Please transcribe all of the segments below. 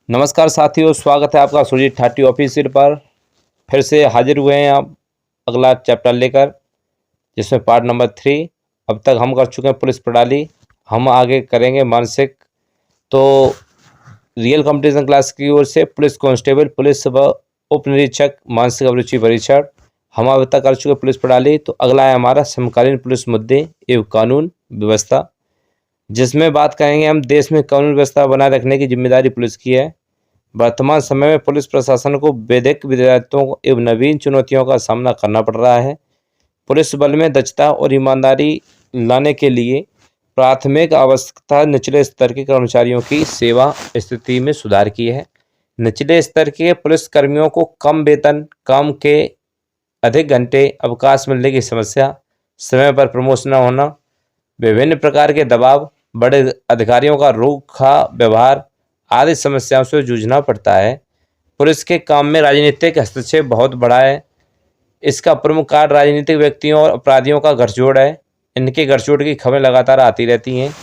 नमस्कार साथियों, स्वागत है आपका सुरजीत ठाटी ऑफिशियल पर। फिर से हाजिर हुए हैं आप अगला चैप्टर लेकर, जिसमें पार्ट नंबर 3। अब तक हम कर चुके हैं पुलिस प्रणाली, हम आगे करेंगे मानसिक। तो रियल कंपटीशन क्लास की ओर से पुलिस कांस्टेबल, पुलिस व उप निरीक्षक मानसिक अभिरुचि परीक्षण हम अब तक कर चुके पुलिस प्रणाली। तो अगला है हमारा समकालीन पुलिस मुद्दे एवं कानून व्यवस्था, जिसमें बात करेंगे हम देश में कानून व्यवस्था बनाए रखने की जिम्मेदारी पुलिस की है। वर्तमान समय में पुलिस प्रशासन को वैश्विक विरासतों एवं नवीन चुनौतियों का सामना करना पड़ रहा है। पुलिस बल में दक्षता और ईमानदारी लाने के लिए प्राथमिक आवश्यकता निचले स्तर के कर्मचारियों की सेवा स्थिति में सुधार की है। निचले स्तर के पुलिस कर्मियों को कम वेतन, काम के अधिक घंटे, अवकाश मिलने की समस्या, समय पर प्रमोशन न होना, विभिन्न प्रकार के दबाव, बड़े अधिकारियों का रूखा व्यवहार आदि समस्याओं से जूझना पड़ता है। पुलिस के काम में राजनीतिक हस्तक्षेप बहुत बड़ा है। इसका प्रमुख कारण राजनीतिक व्यक्तियों और अपराधियों का गठजोड़ है। इनके गठजोड़ की खबरें लगातार आती रहती हैं।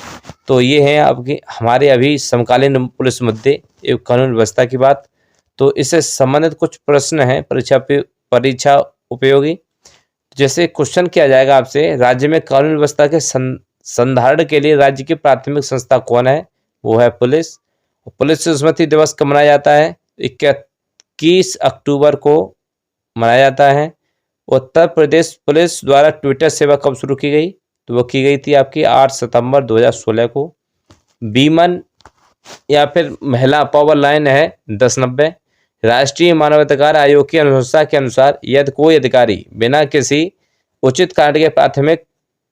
तो ये हैं आपकी हमारे अभी समकालीन पुलिस मुद्दे एवं कानून व्यवस्था की बात। तो इससे संबंधित कुछ प्रश्न हैं परीक्षा उपयोगी। जैसे क्वेश्चन किया जाएगा आपसे, राज्य में कानून व्यवस्था के संधारण के लिए राज्य की प्राथमिक संस्था कौन है? वो है पुलिस। पुलिस स्मृति दिवस कब मनाया जाता है? 21 अक्टूबर को मनाया जाता है। उत्तर प्रदेश पुलिस द्वारा ट्विटर सेवा कब शुरू की गई? तो वो की गई थी आपकी 8 सितंबर 2016 को। बीमन या फिर महिला पावर लाइन है 1090। राष्ट्रीय मानवाधिकार आयोग की अनुशंसा के अनुसार यदि कोई अधिकारी बिना किसी उचित कारण के प्राथमिक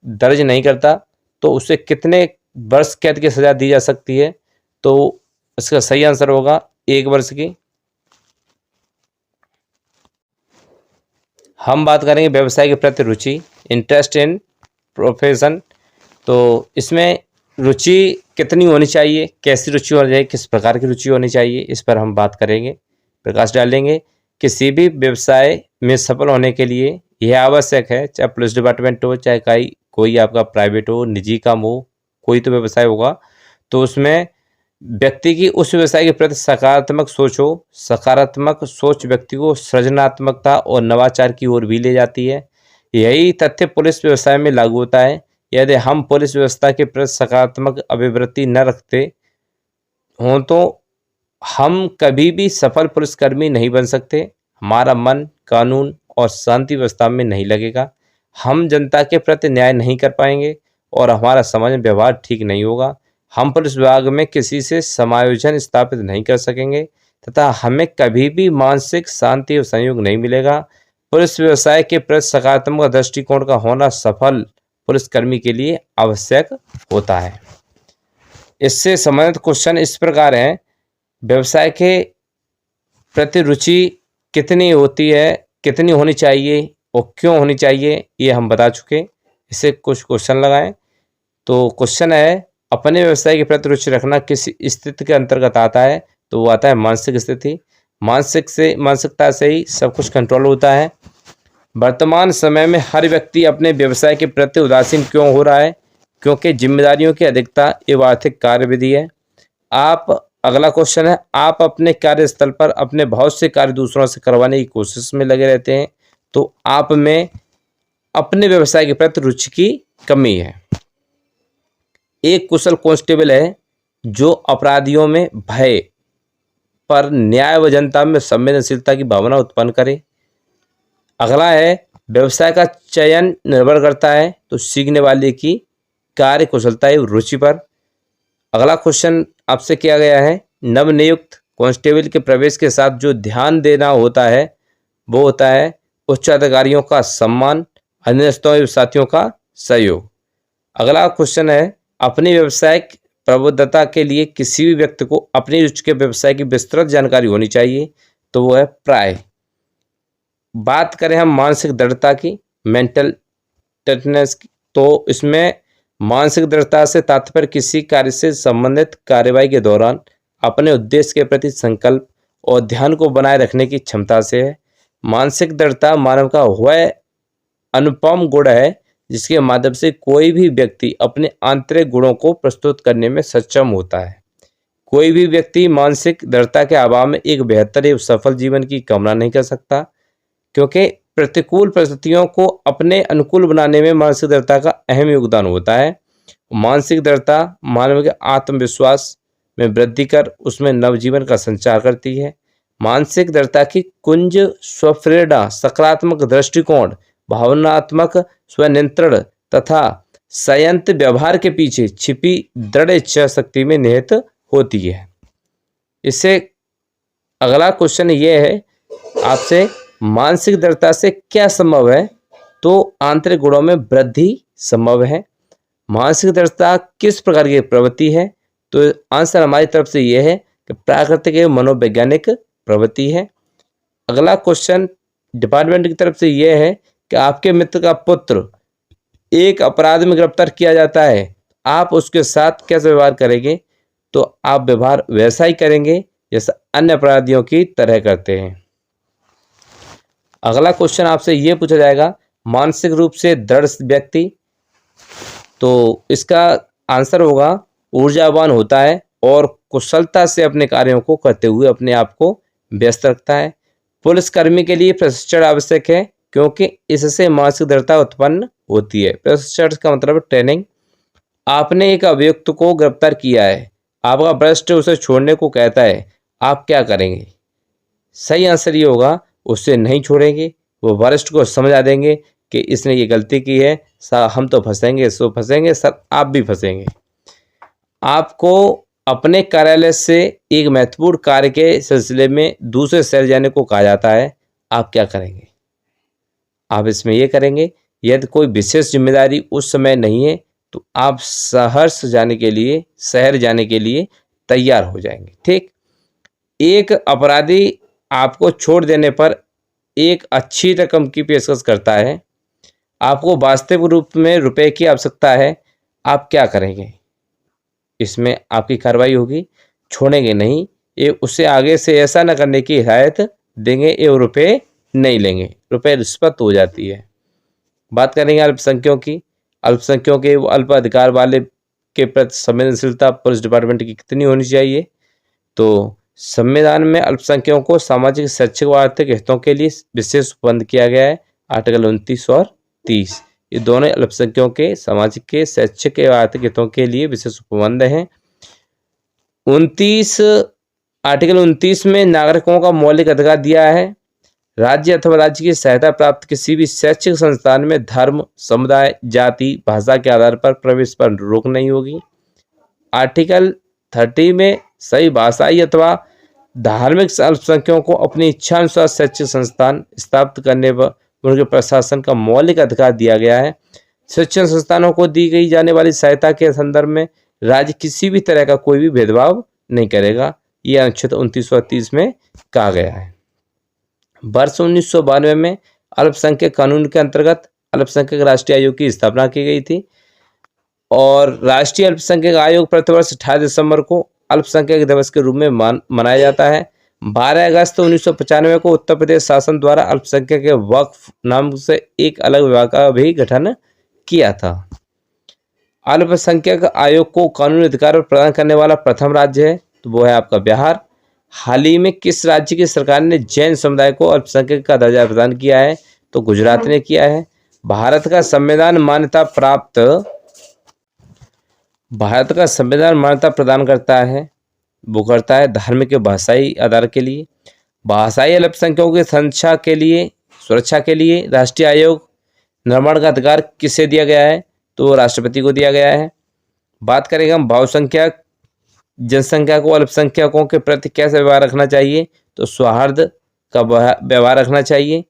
दर्ज नहीं करता तो उसे कितने वर्ष कैद की सजा दी जा सकती है? तो इसका सही आंसर होगा 1 वर्ष की। हम बात करेंगे व्यवसाय के प्रति रुचि, इंटरेस्ट इन प्रोफेशन। तो इसमें रुचि कितनी होनी चाहिए, कैसी रुचि होनी चाहिए, किस प्रकार की रुचि होनी चाहिए, इस पर हम बात करेंगे, प्रकाश डालेंगे। किसी भी व्यवसाय में सफल होने के लिए यह आवश्यक है, चाहे पुलिस डिपार्टमेंट हो, चाहे कोई आपका प्राइवेट हो, निजी काम हो, कोई तो व्यवसाय होगा, तो उसमें व्यक्ति की उस व्यवसाय के प्रति सकारात्मक सोच हो। सकारात्मक सोच व्यक्ति को सृजनात्मकता और नवाचार की ओर भी ले जाती है। यही तथ्य पुलिस व्यवसाय में लागू होता है। यदि हम पुलिस व्यवस्था के प्रति सकारात्मक अभिवृत्ति न रखते हों तो हम कभी भी सफल पुलिसकर्मी नहीं बन सकते। हमारा मन कानून और शांति व्यवस्था में नहीं लगेगा, हम जनता के प्रति न्याय नहीं कर पाएंगे और हमारा समाज में व्यवहार ठीक नहीं होगा। हम पुलिस विभाग में किसी से समायोजन स्थापित नहीं कर सकेंगे तथा हमें कभी भी मानसिक शांति और सहयोग नहीं मिलेगा। पुलिस व्यवसाय के प्रति सकारात्मक दृष्टिकोण का होना सफल पुलिसकर्मी के लिए आवश्यक होता है। इससे संबंधित क्वेश्चन इस प्रकार हैं, व्यवसाय के प्रति रुचि कितनी होती है, कितनी होनी चाहिए और क्यों होनी चाहिए, ये हम बता चुके। इससे कुछ क्वेश्चन लगाएं। तो क्वेश्चन है, अपने व्यवसाय के प्रति रुचि रखना किस स्थिति के अंतर्गत आता है? तो वो आता है मानसिक स्थिति। मानसिकता से ही सब कुछ कंट्रोल होता है। वर्तमान समय में हर व्यक्ति अपने व्यवसाय के प्रति उदासीन क्यों हो रहा है? क्योंकि जिम्मेदारियों की अधिकता एवं आर्थिक कार्यविधि है। अगला क्वेश्चन है, आप अपने कार्यस्थल पर अपने बहुत से कार्य दूसरों से करवाने की कोशिश में लगे रहते हैं, तो आप में अपने व्यवसाय के प्रति रुचि की कमी है। एक कुशल कांस्टेबल है जो अपराधियों में भय पर न्याय व जनता में संवेदनशीलता की भावना उत्पन्न करे। अगला है, व्यवसाय का चयन निर्भर करता है तो सीखने वाले की कार्य कुशलता एवं रुचि पर। अगला क्वेश्चन आपसे किया गया है, नवनियुक्त कांस्टेबल के प्रवेश के साथ जो ध्यान देना होता है वो होता है उच्च अधिकारियों का सम्मान, अधीनस्थों एवं साथियों का सहयोग। अगला क्वेश्चन है, अपनी व्यावसायिक प्रबुद्धता के लिए किसी भी व्यक्ति को अपनी रुचि के व्यवसाय की विस्तृत जानकारी होनी चाहिए, तो वो है प्राय। बात करें हम मानसिक दृढ़ता की, मेंटल टफनेस की, तो इसमें मानसिक दृढ़ता से तात्पर्य किसी कार्य से संबंधित कार्यवाही के दौरान अपने उद्देश्य के प्रति संकल्प और ध्यान को बनाए रखने की क्षमता से है। मानसिक दृढ़ता मानव का वह अनुपम गुण है जिसके माध्यम से कोई भी व्यक्ति अपने आंतरिक गुणों को प्रस्तुत करने में सक्षम होता है। कोई भी व्यक्ति मानसिक दृढ़ता के अभाव में एक बेहतर एवं सफल जीवन की कामना नहीं कर सकता, क्योंकि प्रतिकूल परिस्थितियों को अपने अनुकूल बनाने में मानसिक दृढ़ता का अहम योगदान होता है। मानसिक दृढ़ता मानव के आत्मविश्वास में वृद्धि कर उसमें नवजीवन का संचार करती है। मानसिक दृढ़ता की कुंज स्वप्रेरणा, सकारात्मक दृष्टिकोण, भावनात्मक स्वनियंत्रण तथा संयंत्र व्यवहार के पीछे छिपी दृढ़ इच्छा शक्ति में निहित होती है। इससे अगला क्वेश्चन ये है आपसे, मानसिक दृढ़ता से क्या संभव है? तो आंतरिक गुणों में वृद्धि संभव है। मानसिक दृढ़ता किस प्रकार की प्रवृत्ति है? तो आंसर हमारी तरफ से यह है कि प्राकृतिक एवं मनोवैज्ञानिक प्रवृत्ति है। अगला क्वेश्चन डिपार्टमेंट की तरफ से यह है कि आपके मित्र का पुत्र एक अपराध में गिरफ्तार किया जाता है, आप उसके साथ कैसे व्यवहार करेंगे? तो आप व्यवहार वैसा ही करेंगे जैसा अन्य अपराधियों की तरह करते हैं। अगला क्वेश्चन आपसे यह पूछा जाएगा, मानसिक रूप से दृढ़ व्यक्ति, तो इसका आंसर होगा ऊर्जावान होता है और कुशलता से अपने कार्यों को करते हुए अपने आप को व्यस्त रखता है। पुलिसकर्मी के लिए प्रशिक्षण आवश्यक है, क्योंकि इससे मानसिक दृढ़ता उत्पन्न होती है। प्रशिक्षण का मतलब ट्रेनिंग। आपने एक अभियुक्त को गिरफ्तार किया है, आपका वरिष्ठ उसे छोड़ने को कहता है, आप क्या करेंगे? सही आंसर ये होगा, उसे नहीं छोड़ेंगे। वो वरिष्ठ को समझा देंगे कि इसने ये गलती की है, हम तो फंसेंगे, सो फंसेंगे सर, आप भी फंसेंगे। आपको अपने कार्यालय से एक महत्वपूर्ण कार्य के सिलसिले में दूसरे शहर जाने को कहा जाता है, आप क्या करेंगे? आप इसमें ये करेंगे, यदि कोई विशेष जिम्मेदारी उस समय नहीं है तो आप शहर जाने के लिए तैयार हो जाएंगे। ठीक, एक अपराधी आपको छोड़ देने पर एक अच्छी रकम की पेशकश करता है, आपको वास्तविक रूप में रुपए की आवश्यकता है, आप क्या करेंगे? इसमें आपकी कार्रवाई होगी, छोड़ेंगे नहीं, ये उससे आगे से ऐसा न करने की हिदायत देंगे, ये रुपए नहीं लेंगे, रुपए रिश्वत हो जाती है। बात करेंगे अल्पसंख्यकों की। अल्पसंख्यकों के अल्प अधिकार वाले के प्रति संवेदनशीलता पुलिस डिपार्टमेंट की कितनी होनी चाहिए? तो संविधान में अल्पसंख्यकों को सामाजिक, शैक्षिक व आर्थिक हितों के लिए विशेष उपबंध किया गया है, आर्टिकल 29 और 30। ये दोनों अल्पसंख्यकों के सामाजिक के, शैक्षिक एवं आर्थिक हितों के लिए विशेष उपबंध हैं। आर्टिकल 29 में नागरिकों का मौलिक अधिकार दिया है। राज्य अथवा राज्य की सहायता प्राप्त किसी भी शैक्षिक संस्थान में धर्म, समुदाय, जाति, भाषा के आधार पर प्रवेश पर रोक नहीं होगी। आर्टिकल 30 में सही भाषाई अथवा धार्मिक अल्पसंख्यकों को अपनी इच्छानुसार शैक्षिक संस्थान स्थापित करने पर उनके प्रशासन का मौलिक अधिकार दिया गया है। शिक्षण संस्थानों को दी गई जाने वाली सहायता के संदर्भ में राज्य किसी भी तरह का कोई भी भेदभाव नहीं करेगा, यह अनुच्छेद 29 और 30 में कहा गया है। वर्ष 1992 में अल्पसंख्यक कानून के अंतर्गत अल्पसंख्यक राष्ट्रीय आयोग की स्थापना की गई थी और राष्ट्रीय अल्पसंख्यक आयोग प्रतिवर्ष 18 दिसंबर को अल्पसंख्यक दिवस के रूप में मनाया जाता है। 12 अगस्त 1995 को उत्तर प्रदेश शासन द्वारा अल्पसंख्यक के वक्फ नाम से एक अलग विभाग का भी गठन किया था। अल्पसंख्यक आयोग को कानूनी अधिकार प्रदान करने वाला प्रथम राज्य है तो वो है आपका बिहार। हाल ही में किस राज्य की सरकार ने जैन समुदाय को अल्पसंख्यक का दर्जा प्रदान किया है? तो गुजरात ने किया है। भारत का संविधान मान्यता प्रदान करता है, वो करता है धार्मिक भाषाई आधार के लिए। भाषाई अल्पसंख्यकों की सुरक्षा के लिए राष्ट्रीय आयोग निर्माण का अधिकार किसे दिया गया है? तो राष्ट्रपति को दिया गया है। बात करेंगे हम बहुसंख्यक जनसंख्या को अल्पसंख्यकों के प्रति कैसे व्यवहार रखना चाहिए? तो सौहार्द का व्यवहार रखना चाहिए।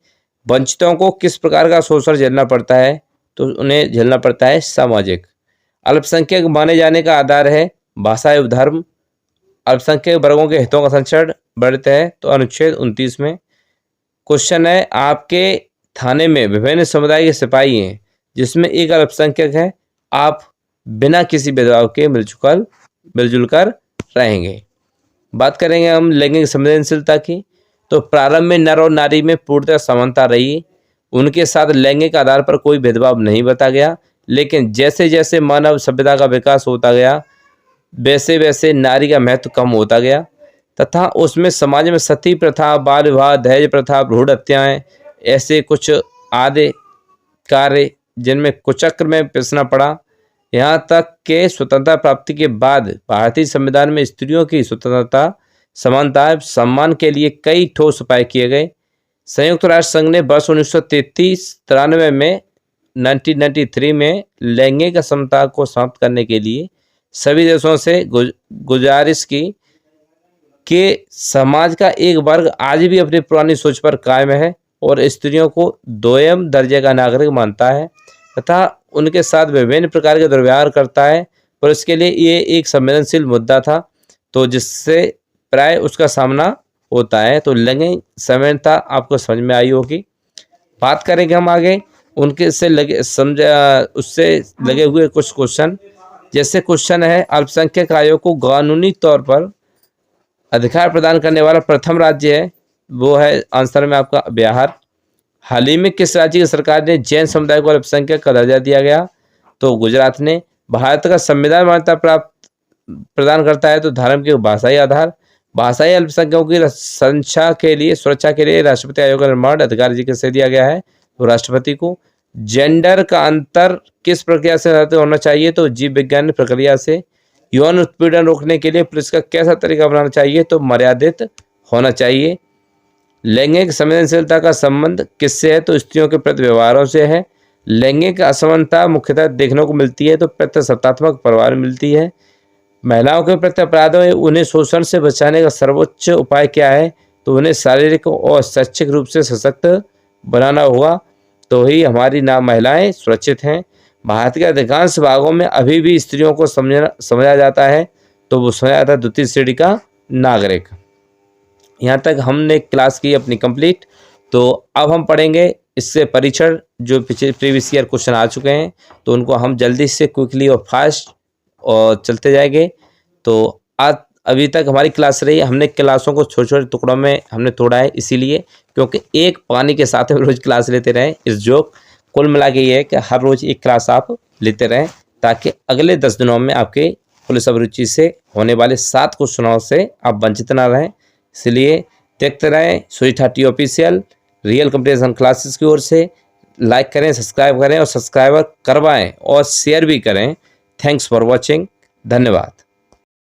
वंचितों को किस प्रकार का शोषण झेलना पड़ता है? तो उन्हें झेलना पड़ता है सामाजिक। अल्पसंख्यक माने जाने का आधार है भाषा एवं धर्म। अल्पसंख्यक वर्गों के हितों का संरक्षण बढ़ता है तो अनुच्छेद 29 में। क्वेश्चन है, आपके थाने में विभिन्न समुदाय के सिपाही हैं जिसमें एक अल्पसंख्यक है, आप बिना किसी भेदभाव के मिलजुल कर रहेंगे। बात करेंगे हम लैंगिक संवेदनशीलता की। तो प्रारंभ में नर और नारी में पूर्णतः समानता रही, उनके साथ लैंगिक आधार पर कोई भेदभाव नहीं बता गया, लेकिन जैसे जैसे मानव सभ्यता का विकास होता गया वैसे वैसे नारी का महत्व कम होता गया तथा उसमें समाज में सती प्रथा, बाल विवाह, दहेज प्रथा, भ्रूण हत्याएं, ऐसे कुछ आदि कार्य जिनमें कुचक्र में पिसना पड़ा। यहाँ तक कि स्वतंत्रता प्राप्ति के बाद भारतीय संविधान में स्त्रियों की स्वतंत्रता, समानता, सम्मान के लिए कई ठोस उपाय किए गए। संयुक्त राष्ट्र संघ ने वर्ष 1993 में 1993 में लैंगिक असमानता को समाप्त करने के लिए सभी देशों से गुजारिश की कि समाज का एक वर्ग आज भी अपनी पुरानी सोच पर कायम है और स्त्रियों को दोयम दर्जे का नागरिक मानता है तथा उनके साथ विभिन्न प्रकार के दुर्व्यवहार करता है, पर इसके लिए ये एक संवेदनशील मुद्दा था, तो जिससे प्राय उसका सामना होता है। तो लैंगिक समानता आपको समझ में आई होगी। बात करेंगे हम आगे उनके से लगे उससे लगे हुए कुछ क्वेश्चन। जैसे क्वेश्चन है, अल्पसंख्यक आयोग को कानूनी तौर पर अधिकार प्रदान करने वाला प्रथम राज्य है, वो है आंसर में आपका बिहार। हाल ही में किस राज्य की सरकार ने जैन समुदाय को अल्पसंख्यक का दर्जा दिया गया? तो गुजरात ने। भारत का संविधान मान्यता प्राप्त प्रदान करता है तो धर्म के भाषाई आधार। भाषाई अल्पसंख्यकों की सुरक्षा के लिए राष्ट्रपति आयोग का निर्माण अधिकार किसे दिया गया है? तो राष्ट्रपति को। जेंडर का अंतर किस प्रक्रिया से होना चाहिए? तो जीव विज्ञान प्रक्रिया से। यौन उत्पीड़न रोकने के लिए पुलिस का कैसा तरीका अपनाना चाहिए? तो मर्यादित होना चाहिए। लैंगिक संवेदनशीलता का संबंध किससे है? तो स्त्रियों के प्रति व्यवहारों से है। लैंगिक असमानता मुख्यतः देखने को मिलती है तो प्रत्यसत्तात्मक प्रभाव मिलती है। महिलाओं के प्रति अपराधों में उन्हें शोषण से बचाने का सर्वोच्च उपाय क्या है? तो उन्हें शारीरिक और शैक्षिक रूप से सशक्त बनाना होगा, तो ही हमारी महिलाएं सुरक्षित हैं। भारत के अधिकांश भागों में अभी भी स्त्रियों को समझा जाता है तो वो समझा जाता है द्वितीय श्रेणी का नागरिक। यहाँ तक हमने क्लास की अपनी कंप्लीट। तो अब हम पढ़ेंगे इससे परीक्षण जो प्रीवियस ईयर क्वेश्चन आ चुके हैं तो उनको हम जल्दी से क्विकली और फास्ट और चलते जाएंगे। तो आज अभी तक हमारी क्लास रही, हमने क्लासों को छोटे छोटे टुकड़ों में हमने तोड़ा है, इसीलिए क्योंकि एक पानी के साथ हम रोज़ क्लास लेते रहें। इस जोक कुल मिला के ये है कि हर रोज़ एक क्लास आप लेते रहें ताकि अगले 10 दिनों में आपके पुलिस अभिरुचि से होने वाले 7 क्वेश्चनों से आप वंचित ना रहें। इसलिए देखते रहें Sujeet Thati official real competition classes की ओर से। लाइक करें, सब्सक्राइब करें और सब्सक्राइबर करवाएं और शेयर भी करें। Thanks for watching. धन्यवाद।